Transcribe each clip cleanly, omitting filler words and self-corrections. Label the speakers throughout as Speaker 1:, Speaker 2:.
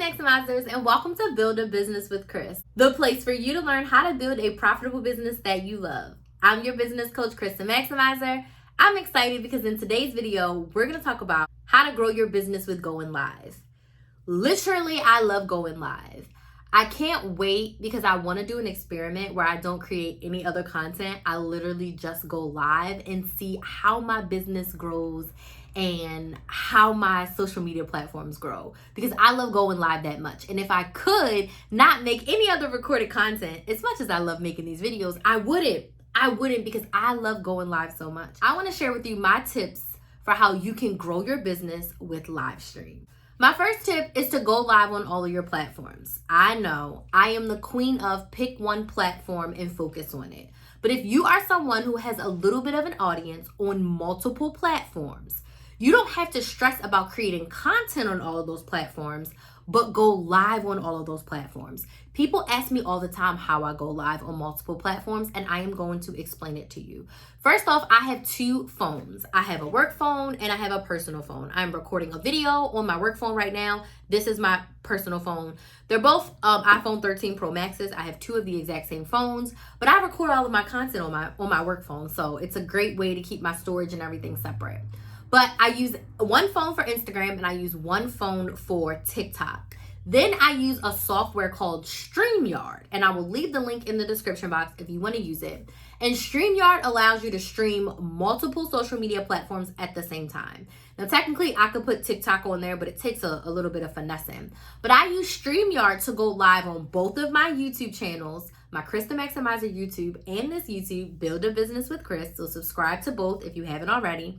Speaker 1: Maximizers, and welcome to Build a Business with Chris, the place for you to learn how to build a profitable business that you love. I'm your business coach, Chris the Maximizer. I'm excited because in today's video, we're going to talk about how to grow your business with going live. Literally, I love going live. I can't wait because I want to do an experiment where I don't create any other content. I literally just go live and see how my business grows and how my social media platforms grow, because I love going live that much. And if I could not make any other recorded content, as much as I love making these videos, I wouldn't because I love going live so much. I want to share with you my tips for how you can grow your business with Livestream. My first tip is to go live on all of your platforms. I know I am the queen of pick one platform and focus on it. But if you are someone who has a little bit of an audience on multiple platforms, you don't have to stress about creating content on all of those platforms, but go live on all of those platforms. People ask me all the time how I go live on multiple platforms, and I am going to explain it to you. First off, I have two phones. I have a work phone and I have a personal phone. I'm recording a video on my work phone right now. This is my personal phone. They're both iPhone 13 Pro Maxes. I have two of the exact same phones, but I record all of my content on my work phone, so it's a great way to keep my storage and everything separate. But I use one phone for Instagram and I use one phone for TikTok. Then I use a software called StreamYard, and I will leave the link in the description box if you want to use it. And StreamYard allows you to stream multiple social media platforms at the same time. Now, technically, I could put TikTok on there, but it takes a little bit of finessing. But I use StreamYard to go live on both of my YouTube channels, my Chris the Maximizer YouTube and this YouTube, Build a Business with Chris. So subscribe to both if you haven't already.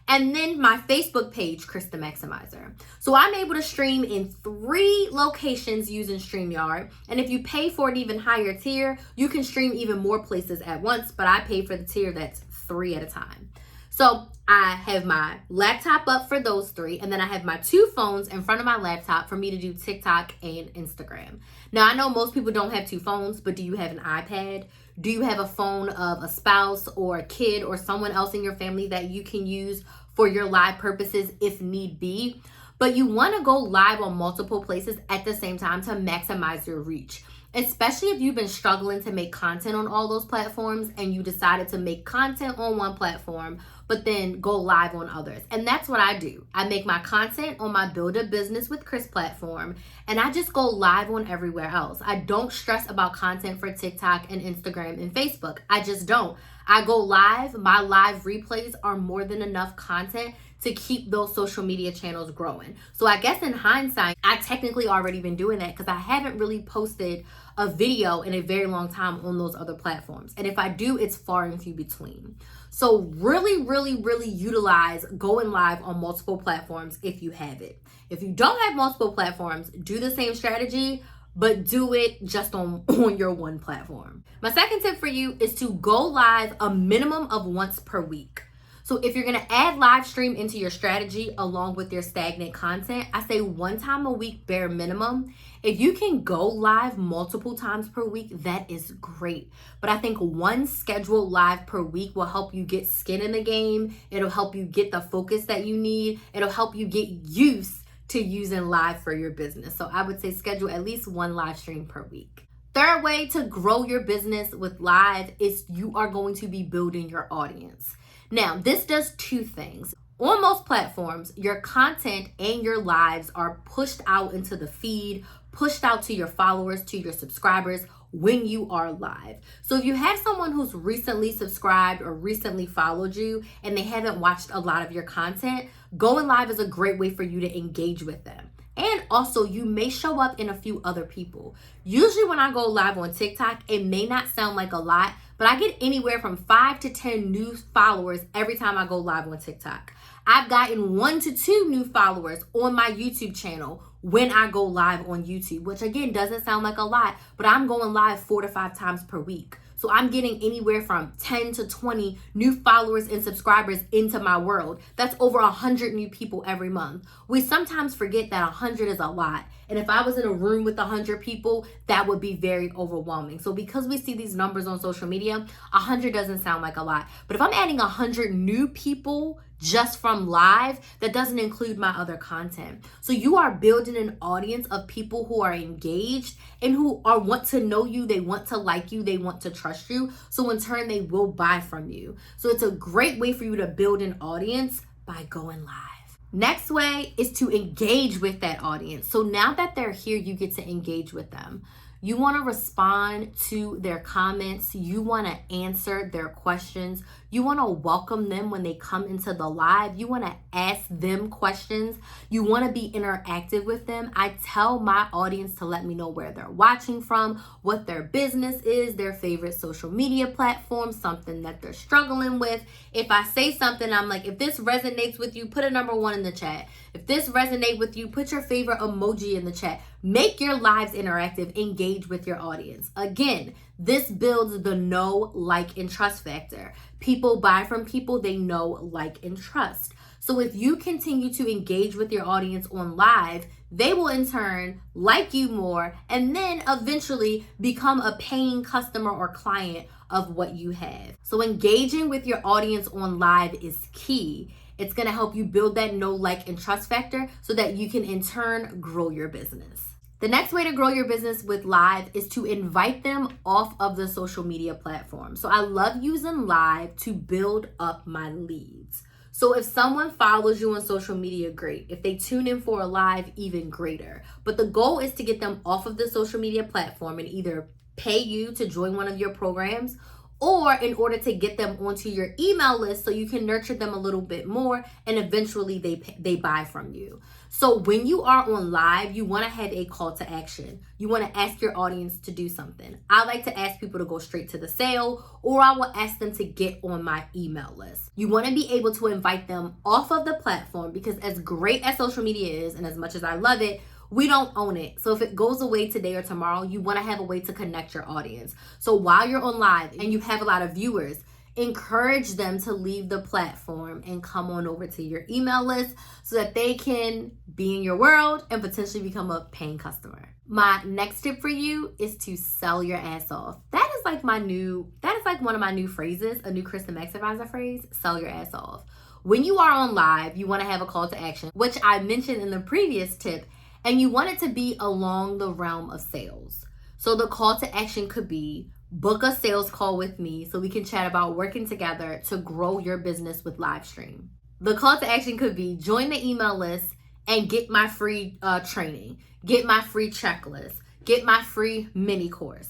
Speaker 1: And then my Facebook page, Chris the Maximizer. So I'm able to stream in 3 locations using StreamYard. And if you pay for an even higher tier, you can stream even more places at once. But I pay for the tier that's 3 at a time. So I have my laptop up for those 3. And then I have my 2 phones in front of my laptop for me to do TikTok and Instagram. Now, I know most people don't have 2 phones, but do you have an iPad? Do you have a phone of a spouse or a kid or someone else in your family that you can use for your live purposes if need be? But you want to go live on multiple places at the same time to maximize your reach, especially if you've been struggling to make content on all those platforms and you decided to make content on one platform but then go live on others. And that's what I do. I make my content on my Build a Business with Chris platform, and I just go live on everywhere else. I don't stress about content for TikTok and Instagram and Facebook. I just don't. I go live. My live replays are more than enough content to keep those social media channels growing. So I guess in hindsight, I technically already been doing that because I haven't really posted a video in a very long time on those other platforms. And if I do, it's far and few between. So really utilize going live on multiple platforms if you have it. If you don't have multiple platforms, do the same strategy, but do it just on your one platform. My second tip for you is to go live a minimum of once per week. So if you're going to add live stream into your strategy along with your stagnant content, I say 1 time a week bare minimum. If you can go live multiple times per week, that is great. But I think 1 scheduled live per week will help you get skin in the game. It'll help you get the focus that you need. It'll help you get used to using live for your business. So I would say schedule at least 1 live stream per week. Third way to grow your business with live is you are going to be building your audience. Now, this does 2 things. On most platforms, your content and your lives are pushed out into the feed, pushed out to your followers, to your subscribers when you are live. So if you have someone who's recently subscribed or recently followed you and they haven't watched a lot of your content, going live is a great way for you to engage with them. And also, you may show up in a few other people. Usually when I go live on TikTok, it may not sound like a lot, but I get anywhere from 5 to 10 new followers every time I go live on TikTok. I've gotten 1 to 2 new followers on my YouTube channel when I go live on YouTube, which again doesn't sound like a lot, but I'm going live 4 to 5 times per week. So I'm getting anywhere from 10 to 20 new followers and subscribers into my world. That's over 100 new people every month. We sometimes forget that 100 is a lot. And if I was in a room with 100 people, that would be very overwhelming. So because we see these numbers on social media, 100 doesn't sound like a lot. But if I'm adding 100 new people just from live, that doesn't include my other content. So you are building an audience of people who are engaged and who want to know you, they want to like you, they want to trust you. So in turn, they will buy from you. So it's a great way for you to build an audience by going live. Next way is to engage with that audience. So now that they're here, you get to engage with them. You want to respond to their comments. You want to answer their questions. You want to welcome them when they come into the live. You want to ask them questions. You want to be interactive with them. I tell my audience to let me know where they're watching from, what their business is, their favorite social media platform, something that they're struggling with. If I say something, I'm like, if this resonates with you, put a number 1 in the chat. If this resonates with you, put your favorite emoji in the chat. Make your lives interactive. Engage with your audience. Again, this builds the know, like, and trust factor. People buy from people they know, like, and trust. So if you continue to engage with your audience on live, they will in turn like you more and then eventually become a paying customer or client of what you have. So engaging with your audience on live is key. It's going to help you build that know, like, and trust factor so that you can in turn grow your business. The next way to grow your business with live is to invite them off of the social media platform. So I love using live to build up my leads. So if someone follows you on social media, great. If they tune in for a live, even greater. But the goal is to get them off of the social media platform and either pay you to join one of your programs, or in order to get them onto your email list so you can nurture them a little bit more and eventually they buy from you. So when you are on live, you want to have a call to action. You want to ask your audience to do something. I like to ask people to go straight to the sale, or I will ask them to get on my email list. You want to be able to invite them off of the platform because as great as social media is and as much as I love it, we don't own it. So if it goes away today or tomorrow, you want to have a way to connect your audience. So while you're on live and you have a lot of viewers, encourage them to leave the platform and come on over to your email list so that they can be in your world and potentially become a paying customer. My next tip for you is to sell your ass off. That is like one of my new phrases, a new Krista Maximizer phrase, sell your ass off. When you are on live, you want to have a call to action, which I mentioned in the previous tip, and you want it to be along the realm of sales. So the call to action could be book a sales call with me so we can chat about working together to grow your business with Livestream. The call to action could be join the email list and get my free training, get my free checklist, get my free mini course.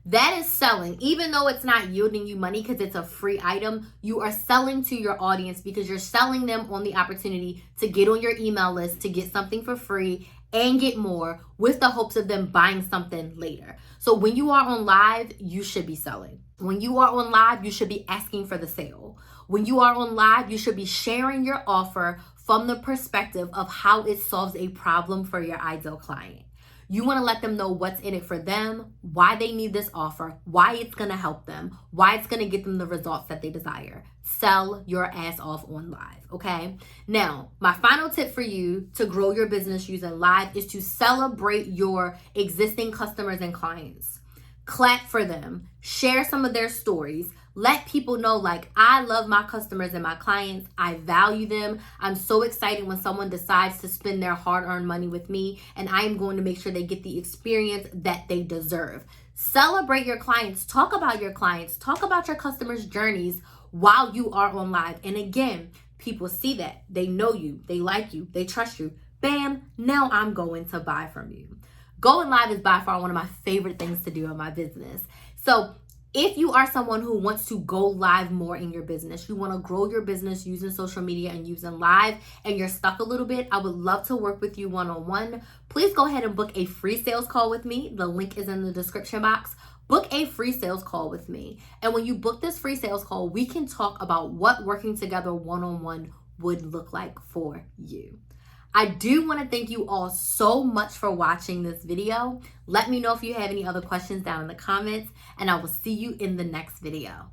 Speaker 1: That is selling. Even though it's not yielding you money because it's a free item, you are selling to your audience because you're selling them on the opportunity to get on your email list, to get something for free and get more with the hopes of them buying something later. So when you are on live, you should be selling. When you are on live, you should be asking for the sale. When you are on live, you should be sharing your offer from the perspective of how it solves a problem for your ideal client. You want to let them know what's in it for them, why they need this offer, why it's going to help them, why it's going to get them the results that they desire. Sell your ass off on live, okay? Now, my final tip for you to grow your business using live is to celebrate your existing customers and clients. Clap for them. Share some of their stories. Let people know, like, I love my customers and my clients. I value them. I'm so excited when someone decides to spend their hard-earned money with me, and I am going to make sure they get the experience that they deserve. Celebrate your clients. Talk about your clients. Talk about your customers' journeys while you are on live. And again, people see that. They know you. They like you. They trust you. Bam, now I'm going to buy from you. Going live is by far one of my favorite things to do in my business. So if you are someone who wants to go live more in your business, you want to grow your business using social media and using live, and you're stuck a little bit, I would love to work with you one-on-one. Please go ahead and book a free sales call with me. The link is in the description box. Book a free sales call with me. And when you book this free sales call, we can talk about what working together one-on-one would look like for you. I do want to thank you all so much for watching this video. Let me know if you have any other questions down in the comments, and I will see you in the next video.